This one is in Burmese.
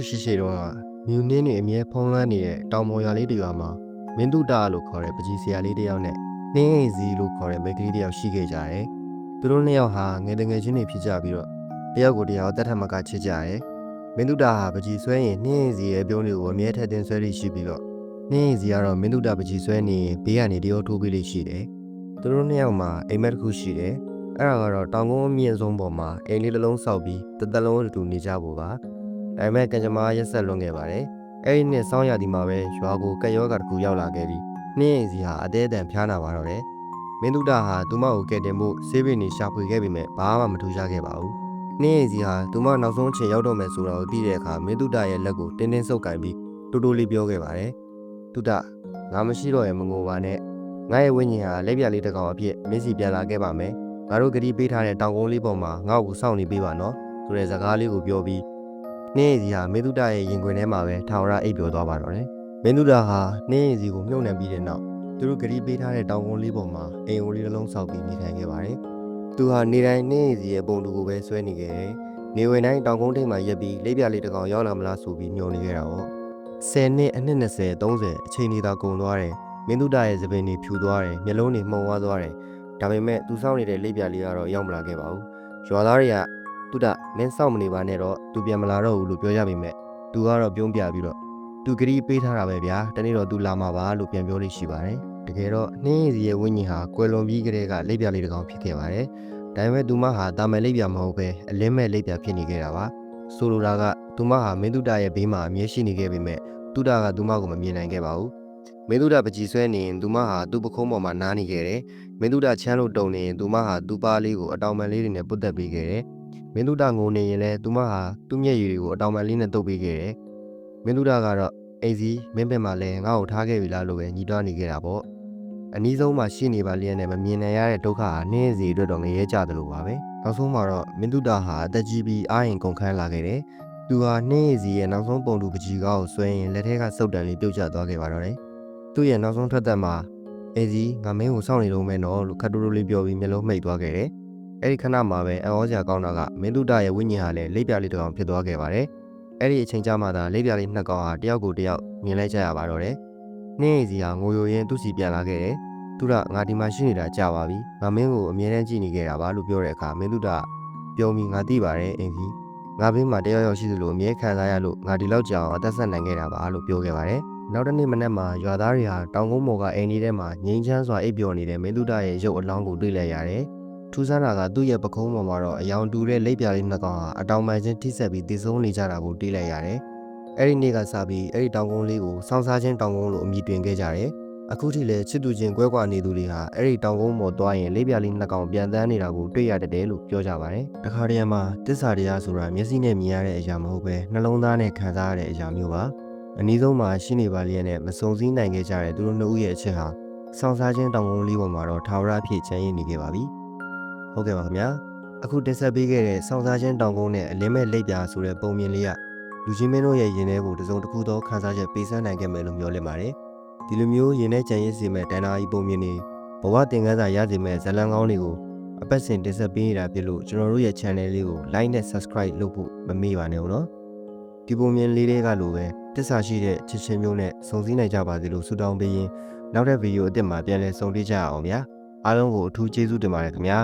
ရှိတော့မြူနင်းနေအမြဲဖုံးလွှမ်းနေတဲ့တောင်ပေါ်ရွာလေးတစ်ရွာမှာမင်းတုတလို့ခေါ်တဲ့ပကြီးဆရာလေးတစ်ယောက်နဲ့နှင်းအိမ်စီလို့ခေါ်တဲ့မိန်းကလေးတစ်ယောက်ရှိခဲ့ကြတယ်။သူတို့နှစ်ယောက်ဟာငယ်တငယ်ချင်းတွေဖြစ်ကြပြီးတော့တယောက်ကိုတယောက်တတ်ထမကချစ်ကြတယ်။မင်းတုတဟာပကြီးဆွဲရင်နှင်းအိမ်စီရဲ့ပြုံးတွေကိုအမြဲထက်တင်ဆွဲလို့ရှိပြီးတော့နှင်းအိမ်စီကတော့မင်းတုတပကြီးဆွဲနေဘေးကနေတယောက်ထိုးပြီးလို့ရှိတယ်။သူတို့နှစ်ယောက်မှာအိမ်မက်တစ်ခုရှိတယ်။အဲ့ဒါကတော့တောင်ကုန်းအမြင့်ဆုံးပေါ်မှာအိမ်လေးတစ်လုံးဆောက်ပြီးတစ်သက်လုံးတူနေကြဖို့ပါ။ဒါပေမဲ့ကံကြမ္မာရက်ဆက်လွန်ခဲ့ပါတယ်။အဲ့ဒီနှစ်ဆောင်းရာသီမှာပဲရွာကိုကက်ရောဂါတစ်ခုရောက်လာခဲ့ပြီးနှင်းအိမ်စီဟာအသေးအတန်ဖျားနာပါတော့တယ်။မင်းတုဒဟာသူမကိုကယ်တင်ဖို့ဆေးပင်နေရှာဖွေခဲ့ပေမဲ့ဘာမှမထူးခြားခဲ့ပါဘူး။နှင်းအိမ်စီဟာသူမနောက်ဆုံးအချိန်ရောက်တော့မယ်ဆိုတာကိုသိတဲ့အခါမင်းတုဒရဲ့လက်ကိုတင်းတင်းဆုပ်ကင်ပြီးတိုးတိုးလေးပြောခဲ့ပါတယ်။တုဒငါမရှိတော့ရင်မငိုပါနဲ့။ငါရဲ့ဝိညာဉ်ဟာလက်ပြလေးတစ်ကောင်အဖြစ်မင်းစီပြန်လာခဲ့ပါမယ်။ငါတို့ဂရီပေးထားတဲ့တောင်ကုန်းလေးပေါ်မှာငါ့ကိုစောင့်နေပေးပါနော်ဆိုတဲ့စကားလေးကိုပြောပြီးနှင်းအိမ်စီဟာမင်းတုဒရဲ့ရင်ခွင်ထဲမှာပဲထာဝရအိပ်ပျော်သွားပါတော့တယ်။မင်းတုဒဟာနှင်းအိမ်စီကိုမြုပ်နှံပြီးတဲ့နောက်သူတို့ဂရီပေးထားတဲ့တောင်ကုန်းလေးပေါ်မှာအိမ်အိုလေးတစ်လုံးဆောက်ပြီးနေထိုင်ခဲ့ပါတယ်။သူဟာနေတိုင်းနှင်းအိမ်စီရဲ့ပုံတူကိုပဲဆွဲနေခဲ့တယ်။နေဝင်တိုင်းတောင်ကုန်းထိပ်မှာရက်ပြီးလေးပြလေးတစ်ကောင်ရောက်လာမလားဆိုပြီးညှော်နေခဲ့တာပေါ့။10နှစ်အနှစ်20 30အချိန်လေးသာကုန်သွားတယ်။မင်းတုဒရဲ့သပင်တွေဖြူသွားတယ်။မျက်လုံးတွေမှုံဝါးသွားတယ်။ဒါပေမဲ့သူစောင့်နေတဲ့လေးပြလေးကတော့ရောက်မလာခဲ့ပါဘူး။ရွာသားတွေကတုဒမင်းစောင့်မနေပါနဲ့တော့သူပြန်မလာတော့ဘူးလို့ပြောကြပေမဲ့သူကတော့ပြုံးပြပြီးတော့သူဂရီပေးထားတာပဲဗျာတနေ့တော့သူလာမှာပါလို့ပြန်ပြောလို့ရှိပါတယ်တကယ်တော့နှင်းရည်စီရဲ့ဝိညာဉ်ဟာကွယ်လွန်ပြီးကတည်းကလက်ပြလေးတစ်ကောင်ဖြစ်ခဲ့ပါတယ်ဒါပေမဲ့သူမဟာတာမန်လက်ပြမဟုတ်ပဲအလင်းမဲ့လက်ပြဖြစ်နေခဲ့တာပါဆိုလိုတာကသူမဟာမင်းတုဒရဲ့ဘေးမှာအမြဲရှိနေခဲ့ပေမဲ့တုဒကသူမကိုမမြင်နိုင်ခဲ့ပါဘူးမင်းတုဒပကြီးဆွဲနေရင်သူမဟာသူ့ပခုံးပေါ်မှာနားနေခဲ့တယ်မင်းတုဒချမ်းလို့တုံနေရင်သူမဟာသူ့ပါးလေးကိုအတောင်ပံလေးတွေနဲ့ပုတ်တက်ပေးခဲ့တယ်မင်းတုဒငိုနေရင်လည်းသူမဟာသူ့မျက်ရည်တွေကိုအတောင်ပံလေးနဲ့တုပ်ပေးခဲ့တယ်မင်းတုဒကတော့အိမ်စီမင်းဘက်မှာလည်းငါ့ကိုထားခဲ့ပြီလားလို့ပဲညီးတွားနေခဲ့တာပေါ့အနည်းဆုံးမှရှိနေပါလျက်နဲ့မမြင်နိုင်ရတဲ့ဒုက္ခဟာနှင်းစီအတွက်တော့ငရဲကြသလိုပါပဲနောက်ဆုံးမှာတော့မင်းတုဒဟာအသက်ကြီးပြီးအာရင်ကုန်ခန်းလာခဲ့တယ်သူဟာနှင်းစီရဲ့နောက်ဆုံးပုံတူပကြီးကားကိုဆွဲရင်လက်ထဲကစုပ်တံလေးပြုတ်ကျသွားခဲ့ပါတော့တယ်သူ့ရဲ့နောက်ဆုံးထွက်သက်မှာအိမ်စီငါမင်းကိုစောင့်နေလို့မဲနော်လို့ခတ်တိုးတိုးလေးပြောပြီးမျက်လုံးမှိတ်သွားခဲ့တယ်အဲ့ဒီခဏမှာပဲအံ့ဩစရာကောင်းတာကမင်းတုဒရဲ့ဝိညာဉ်ဟာလည်းလိပ်ပြလေးတစ်ကောင်ဖြစ်သွားခဲ့ပါတယ်အဲ့ဒီအချိန်ကြာမှသာလိပ်ပြလေးနှစ်ကောင်ဟာတယောက်ကိုတယောက်မြင်လိုက်ကြရပါတော့တယ်နှင်းအိမ်စီဟာငိုယိုရင်းသူ့စီပြန်လာခဲ့တယ်သူကငါဒီမှာရှိနေတာကြာပါပြီငါမင်းကိုအမြဲတမ်းကြည့်နေခဲ့တာပါလို့ပြောတဲ့အခါမင်းတုဒပြုံးပြီးငါသိပါတယ်အိမ်စီငါဘေးမှာတယောက်ယောက်ရှိသလိုအမြဲခံစားရလို့ငါဒီလောက်ကြာအောင်အသက်ဆက်နိုင်ခဲ့တာပါလို့ပြောခဲ့ပါတယ်နောက်တစ်နေ့မနက်မှာရွာသားတွေဟာတောင်ကုန်းပေါ်ကအိမ်ကြီးထဲမှာငိမ့်ချမ်းစွာအိပ်ပျော်နေတဲ့မင်းတုဒရဲ့ရုပ်အလောင်းကိုတွေ့လိုက်ရတယ်ထူးဆန်းတာကသူ့ရဲ့ပခုံးပေါ်မှာတော့အယောင်တူတဲ့လိပ်ပြလေးနှစ်ကောင်ဟာအတောင်ပံချင်းထိဆက်ပြီးတည်ဆုံးနေကြတာကိုတွေ့လိုက်ရတယ်။အဲ့ဒီနေ့ကစပြီးအဲ့ဒီတောင်ကုန်းလေးကိုစောင်းစားချင်းတောင်ကုန်းလို့အမည်တွင်ခဲ့ကြတယ်။အခုထိလည်းချစ်သူချင်းကွဲကွာနေသူတွေဟာအဲ့ဒီတောင်ကုန်းပေါ်သွားရင်လိပ်ပြလေးနှစ်ကောင်ပြန်တန်းနေတာကိုတွေ့ရတတယ်လို့ပြောကြပါတယ်။တခါတည်းမှာတစ္ဆာတရားဆိုတာမျက်စိနဲ့မြင်ရတဲ့အရာမဟုတ်ပဲနှလုံးသားနဲ့ခံစားရတဲ့အရာမျိုးပါ။အနည်းဆုံးမှာရှိနေပါလျက်နဲ့မစုံစည်းနိုင်ခဲ့ကြတဲ့သူတို့နှစ်ဦးရဲ့အချက်ဟာစောင်းစားချင်းတောင်ကုန်းလေးပေါ်မှာတော့ထာဝရအဖြစ်ချမ်းရည်နေခဲ့ပါပြီ။ဟုတ်ကဲ့ပါခင်ဗျာအခုတင်ဆက်ပေးခဲ့တဲ့စောင်းစားခြင်းတောင်ကုန်းနဲ့အလင်းမဲ့လိပ်ပြာဆိုတဲ့ပုံမြင်လေးကလူချင်းမင်းတို့ရဲ့ရင်ထဲကိုတစုံတစ်ခုသောခန်းစားချက်ပေးစမ်းနိုင်ခဲ့မယ်လို့မျှော်လင့်ပါတယ်ဒီလိုမျိုးရင်ထဲကြံရစ်စေမဲ့တန်တာကြီးပုံမြင်နေဘဝသင်ခန်းစာရစေမဲ့ဇာတ်လမ်းကောင်းတွေကိုအပတ်စဉ်တင်ဆက်ပေးနေတာဖြစ်လို့ကျွန်တော်တို့ရဲ့ channel လေးကို like နဲ့ subscribe လုပ်ဖို့မမေ့ပါနဲ့ဦးနော်ဒီပုံမြင်လေးတွေကလိုပဲတစ္ဆာရှိတဲ့ချစ်ချင်းမျိုးနဲ့စုံစည်းနိုင်ကြပါစေလို့ဆုတောင်းပေးရင်နောက်တဲ့ဗီဒီယိုအသစ်မှာပြန်လည်ဆုံတွေ့ကြရအောင်ဗျာအားလုံးကိုအထူးကျေးဇူးတင်ပါတယ်ခင်ဗျာ